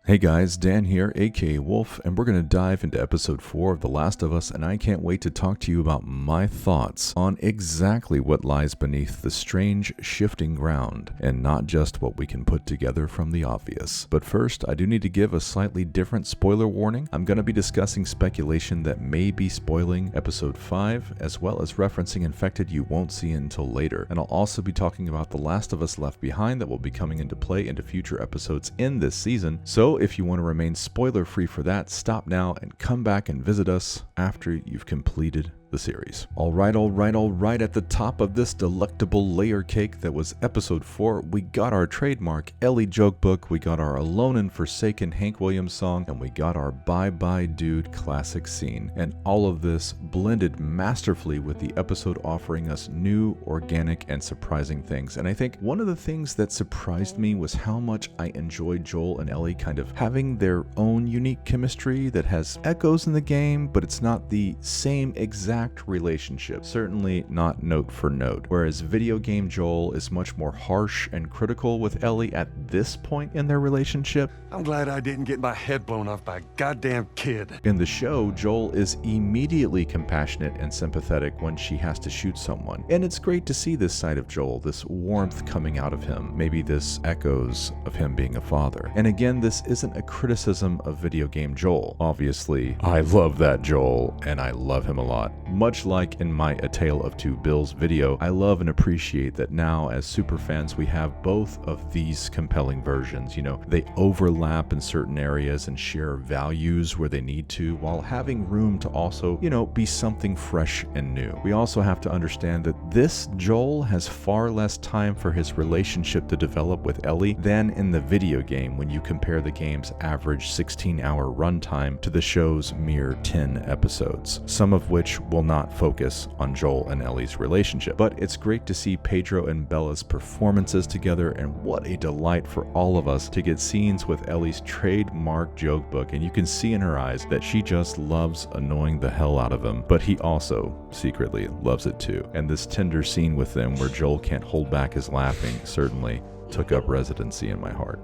Hey guys, Dan here, aka Wolf, and we're going to dive into episode 4 of The Last of Us, and I can't wait to talk to you about my thoughts on exactly what lies beneath the strange, shifting ground, and not just what we can put together from the obvious. But first, I do need to give a slightly different spoiler warning. I'm going to be discussing speculation that may be spoiling episode 5, as well as referencing Infected you won't see until later, and I'll also be talking about The Last of Us Left Behind that will be coming into play into future episodes in this season, so if you want to remain spoiler-free for that, stop now and come back and visit us after you've completed the series. All right, at the top of this delectable layer cake that was episode 4, we got our trademark Ellie joke book, we got our Alone and Forsaken Hank Williams song, and we got our Bye Bye Dude classic scene. And all of this blended masterfully with the episode offering us new, organic, and surprising things. And I think one of the things that surprised me was how much I enjoyed Joel and Ellie kind of having their own unique chemistry that has echoes in the game, but it's not the same exact relationship, certainly not note for note, whereas video game Joel is much more harsh and critical with Ellie at this point in their relationship. I'm glad I didn't get my head blown off by a goddamn kid. In the show, Joel is immediately compassionate and sympathetic when she has to shoot someone, and it's great to see this side of Joel, this warmth coming out of him, maybe this echoes of him being a father. And again, this isn't a criticism of video game Joel. Obviously, I love that Joel, and I love him a lot. Much like in my A Tale of Two Bills video, I love and appreciate that now as superfans we have both of these compelling versions. You know, they overlap in certain areas and share values where they need to, while having room to also, be something fresh and new. We also have to understand that this Joel has far less time for his relationship to develop with Ellie than in the video game when you compare the game's average 16-hour runtime to the show's mere 10 episodes, some of which will not focus on Joel and Ellie's relationship. But it's great to see Pedro and Bella's performances together, and what a delight for all of us to get scenes with Ellie's trademark joke book, and you can see in her eyes that she just loves annoying the hell out of him, but he also secretly loves it too. And this tender scene with them where Joel can't hold back his laughing certainly took up residency in my heart.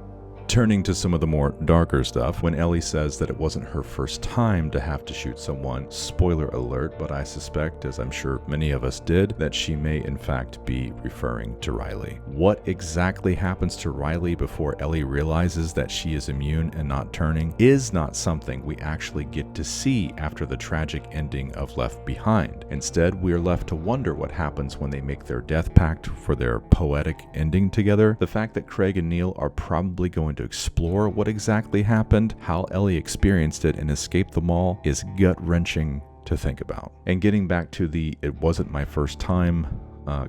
Turning to some of the more darker stuff, when Ellie says that it wasn't her first time to have to shoot someone, spoiler alert, but I suspect, as I'm sure many of us did, that she may in fact be referring to Riley. What exactly happens to Riley before Ellie realizes that she is immune and not turning is not something we actually get to see after the tragic ending of Left Behind. Instead, we are left to wonder what happens when they make their death pact for their poetic ending together. The fact that Craig and Neil are probably going to explore what exactly happened, how Ellie experienced it and escaped the mall, is gut-wrenching to think about. And getting back to the "it wasn't my first time"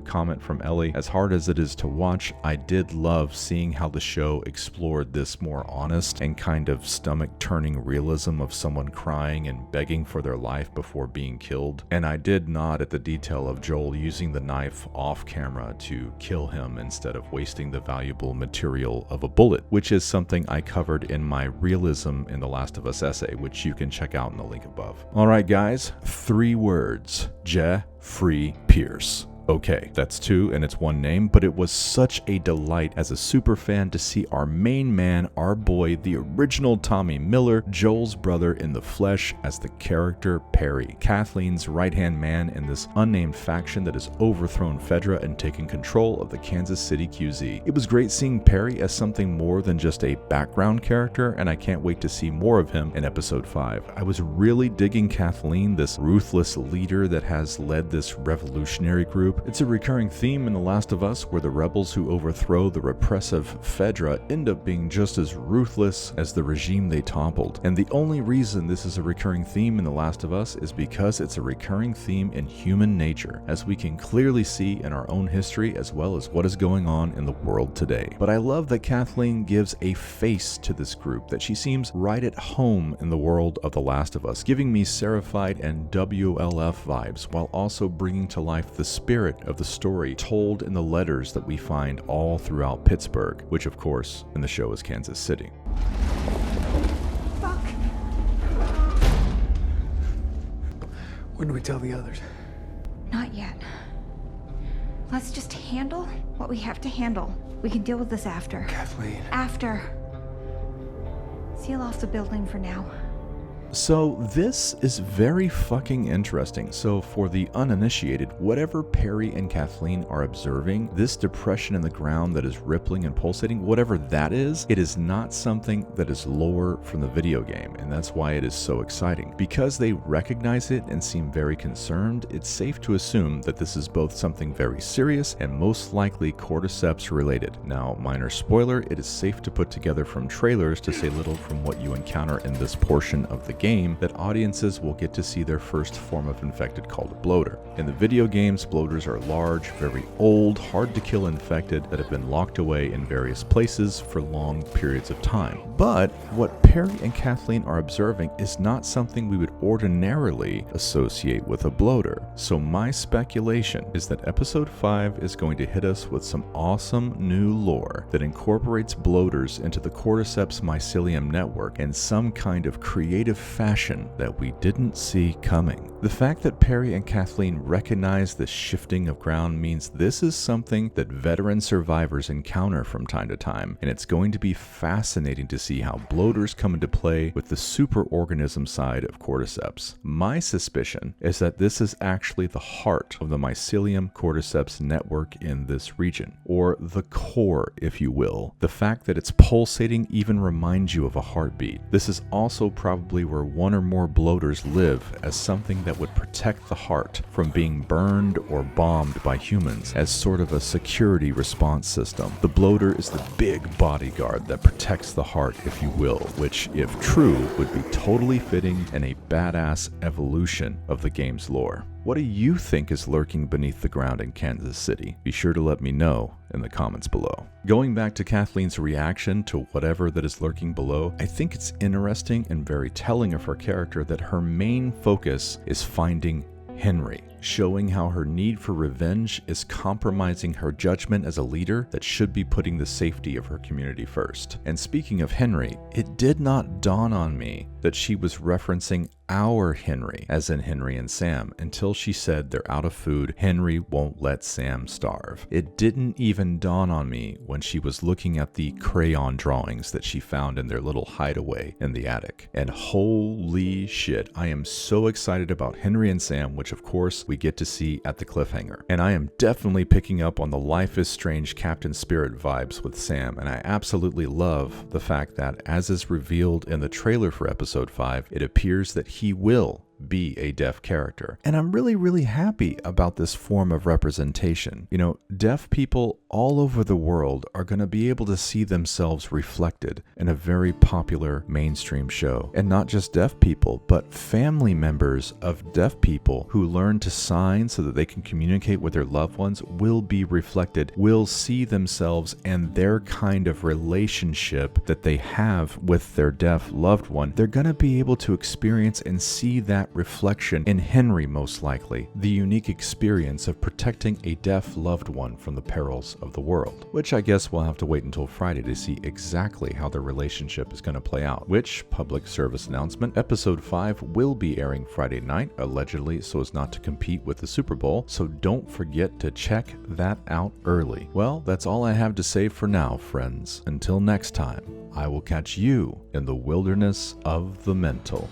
comment from Ellie, as hard as it is to watch, I did love seeing how the show explored this more honest and kind of stomach-turning realism of someone crying and begging for their life before being killed. And I did nod at the detail of Joel using the knife off camera to kill him instead of wasting the valuable material of a bullet, which is something I covered in my Realism in The Last of Us essay, which you can check out in the link above. Alright guys, 3 words. Jeffrey Pierce. Okay, that's 2 and it's 1 name, but it was such a delight as a super fan to see our main man, our boy, the original Tommy Miller, Joel's brother in the flesh, as the character Perry, Kathleen's right-hand man in this unnamed faction that has overthrown Fedra and taken control of the Kansas City QZ. It was great seeing Perry as something more than just a background character, and I can't wait to see more of him in episode 5. I was really digging Kathleen, this ruthless leader that has led this revolutionary group. It's a recurring theme in The Last of Us, where the rebels who overthrow the repressive Fedra end up being just as ruthless as the regime they toppled. And the only reason this is a recurring theme in The Last of Us is because it's a recurring theme in human nature, as we can clearly see in our own history as well as what is going on in the world today. But I love that Kathleen gives a face to this group, that she seems right at home in the world of The Last of Us, giving me Seraphied and WLF vibes, while also bringing to life the spirit of the story told in the letters that we find all throughout Pittsburgh, which of course in the show is Kansas City. Fuck. When do we tell the others? Not yet. Let's just handle what we have to handle. We can deal with this after. Kathleen. After. Seal off the building for now. So this is very fucking interesting. So for the uninitiated, whatever Perry and Kathleen are observing, this depression in the ground that is rippling and pulsating, whatever that is, it is not something that is lore from the video game, and that's why it is so exciting. Because they recognize it and seem very concerned, it's safe to assume that this is both something very serious and most likely cordyceps related. Now, minor spoiler, it is safe to put together from trailers to say little from what you encounter in this portion of the game that audiences will get to see their first form of infected called a bloater. In the video games, bloaters are large, very old, hard to kill infected that have been locked away in various places for long periods of time. But what Perry and Kathleen are observing is not something we would ordinarily associate with a bloater. So my speculation is that episode 5 is going to hit us with some awesome new lore that incorporates bloaters into the cordyceps mycelium network in some kind of creative fashion that we didn't see coming. The fact that Perry and Kathleen recognize the shifting of ground means this is something that veteran survivors encounter from time to time, and it's going to be fascinating to see how bloaters come into play with the superorganism side of cordyceps. My suspicion is that this is actually the heart of the mycelium cordyceps network in this region, or the core, if you will. The fact that it's pulsating even reminds you of a heartbeat. This is also probably where one or more bloaters live as something that would protect the heart from being burned or bombed by humans as sort of a security response system. The bloater is the big bodyguard that protects the heart, if you will, which, if true, would be totally fitting and a badass evolution of the game's lore. What do you think is lurking beneath the ground in Kansas City? Be sure to let me know in the comments below. Going back to Kathleen's reaction to whatever that is lurking below, I think it's interesting and very telling of her character that her main focus is finding Henry, showing how her need for revenge is compromising her judgment as a leader that should be putting the safety of her community first. And speaking of Henry, it did not dawn on me that she was referencing our Henry, as in Henry and Sam, until she said they're out of food, Henry won't let Sam starve. It didn't even dawn on me when she was looking at the crayon drawings that she found in their little hideaway in the attic. And holy shit, I am so excited about Henry and Sam, which of course we get to see at the cliffhanger. And I am definitely picking up on the Life is Strange Captain Spirit vibes with Sam, and I absolutely love the fact that, as is revealed in the trailer for episode 5, it appears that he will be a deaf character. And I'm really happy about this form of representation. You know, deaf people all over the world are going to be able to see themselves reflected in a very popular mainstream show. And not just deaf people, but family members of deaf people who learn to sign so that they can communicate with their loved ones will be reflected, will see themselves and their kind of relationship that they have with their deaf loved one. They're going to be able to experience and see that reflection in Henry, most likely, the unique experience of protecting a deaf loved one from the perils of the world, which I guess we'll have to wait until Friday to see exactly how their relationship is going to play out, which, public service announcement, episode 5 will be airing Friday night, allegedly so as not to compete with the Super Bowl, so don't forget to check that out early. Well, that's all I have to say for now, friends. Until next time, I will catch you in the wilderness of the mental.